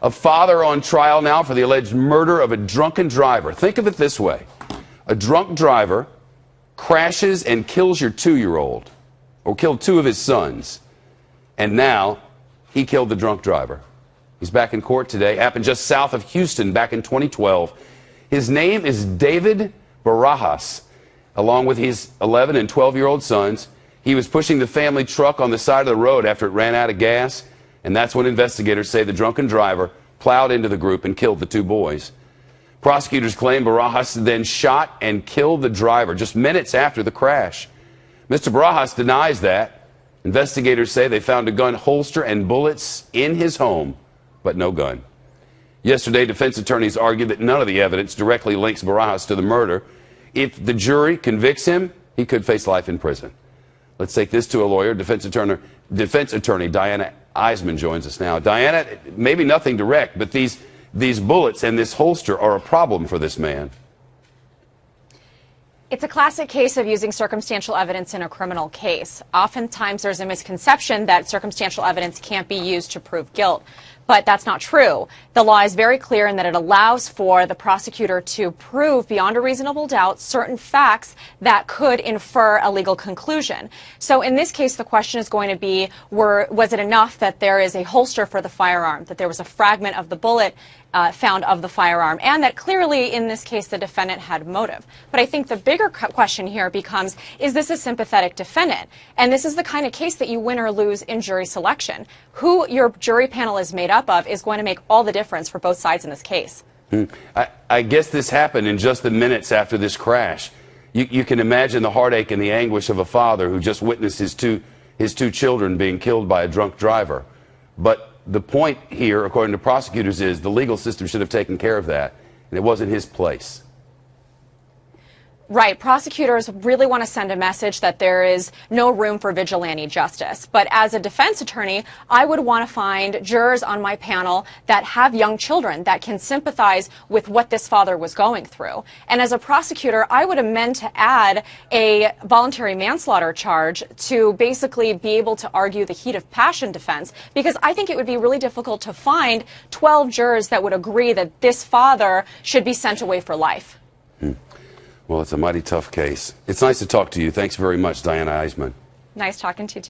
A father on trial now for the alleged murder of a drunken driver. Think of it this way. A drunk driver crashes and kills your 2-year-old, or killed 2 of his sons, and now he killed the drunk driver. He's back in court today. Happened just south of Houston back in 2012. His name is David Barajas. Along with his 11 and 12-year-old sons, he was pushing the family truck on the side of the road after it ran out of gas, and that's when investigators say the drunken driver plowed into the group and killed the 2 boys. Prosecutors claim Barajas then shot and killed the driver just minutes after the crash. Mr. Barajas denies that. Investigators say they found a gun holster and bullets in his home, but no gun. Yesterday, defense attorneys argued that none of the evidence directly links Barajas to the murder. If the jury convicts him, he could face life in prison. Let's take this to a lawyer. Defense attorney Diana Eisman joins us now. Diana, maybe nothing direct, but these bullets and this holster are a problem for this man. It's a classic case of using circumstantial evidence in a criminal case. Oftentimes there's a misconception that circumstantial evidence can't be used to prove guilt, but that's not true. The law is very clear in that it allows for the prosecutor to prove beyond a reasonable doubt certain facts that could infer a legal conclusion. So in this case, the question is going to be, was it enough that there is a holster for the firearm, that there was a fragment of the bullet found of the firearm, and that clearly in this case the defendant had motive. But I think the bigger question here becomes, is this a sympathetic defendant? And this is the kind of case that you win or lose in jury selection. Who your jury panel is made up of is going to make all the difference for both sides in this case. I guess this happened in just the minutes after this crash. You can imagine the heartache and the anguish of a father who just witnessed his two children being killed by a drunk driver. But the point here, according to prosecutors, is the legal system should have taken care of that, and it wasn't his place. Right. Prosecutors really want to send a message that there is no room for vigilante justice. But as a defense attorney, I would want to find jurors on my panel that have young children that can sympathize with what this father was going through. And as a prosecutor, I would amend to add a voluntary manslaughter charge to basically be able to argue the heat of passion defense, because I think it would be really difficult to find 12 jurors that would agree that this father should be sent away for life. Well, it's a mighty tough case. It's nice to talk to you. Thanks very much, Diana Eisman. Nice talking to you.